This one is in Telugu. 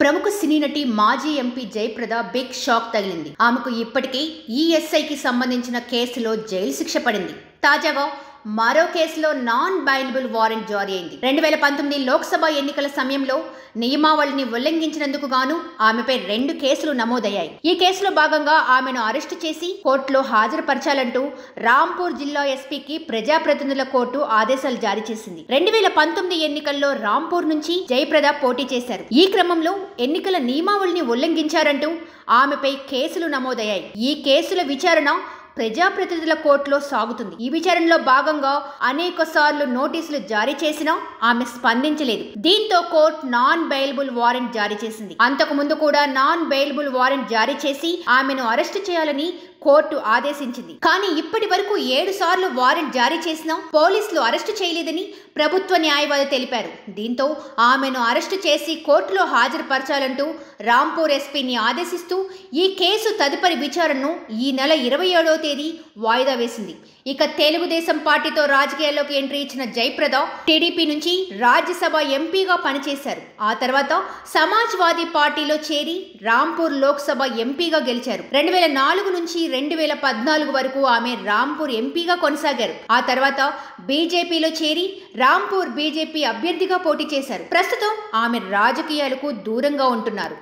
ప్రముఖ సినీ నటి మాజీ ఎంపీ జయప్రద బిగ్ షాక్ తగిలింది. ఆమెకు ఇప్పటికే ఈఎస్ఐకి సంబంధించిన కేసులో జైలు శిక్ష పడింది. తాజాగా మరో కేసులో నాన్ బైలబుల్ వారెంట్ జారీ అయింది. 2019 లోక్సభ ఎన్నికల సమయంలో నియమావళిని ఉల్లంఘించినందుకు గాను ఆమెపై 2 కేసులు నమోదయ్యాయి. ఈ కేసులో భాగంగా ఆమెను అరెస్టు చేసి కోర్టులో హాజరుపరచాలంటూ రాంపూర్ జిల్లా ఎస్పీకి ప్రజాప్రతినిధుల కోర్టు ఆదేశాలు జారీ చేసింది. 2019 ఎన్నికల్లో రాంపూర్ నుంచి జయప్రద పోటీ చేశారు. ఈ క్రమంలో ఎన్నికల నియమావళిని ఉల్లంఘించారంటూ ఆమెపై కేసులు నమోదయ్యాయి. ఈ కేసుల విచారణ ప్రజాప్రతినిధుల కోర్టులో సాగుతుంది. ఈ విచారణలో భాగంగా అనేక సార్లు నోటీసులు జారీ చేసినా ఆమె స్పందించలేదు. దీంతో కోర్టు నాన్ బెయిలబుల్ వారెంట్ జారీ చేసింది. అంతకు ముందు కూడా నాన్ బెయిలబుల్ వారెంట్ జారీ చేసి ఆమెను అరెస్టు చేయాలని కోర్టు ఆదేశించింది. కానీ ఇప్పటి వరకు 7 సార్లు వారెంట్ జారీ చేసినా పోలీసులు అరెస్టు చేయలేదని ప్రభుత్వ న్యాయవాది తెలిపారు. దీంతో ఆమెను అరెస్టు చేసి కోర్టులో హాజరుపరచాలంటూ రాంపూర్ ఎస్పీని ఆదేశిస్తూ ఈ కేసు తదుపరి విచారణను ఈ నెల 27వ తేదీ వాయిదా వేసింది. ఇక తెలుగుదేశం పార్టీతో రాజకీయాల్లోకి ఎంట్రీ ఇచ్చిన జయప్రద టీడీపీ నుంచి రాజ్యసభ ఎంపీగా పనిచేశారు. ఆ తర్వాత సమాజ్వాదీ పార్టీలో చేరి రాంపూర్ లోక్సభ ఎంపీగా గెలిచారు. 2004 నుంచి 2014 వరకు ఆమె రాంపూర్ ఎంపీగా కొనసాగారు. ఆ తర్వాత బీజేపీలో చేరి రాంపూర్ బీజేపీ అభ్యర్థిగా పోటీ చేశారు. ప్రస్తుతం ఆమె రాజకీయాలకు దూరంగా ఉంటున్నారు.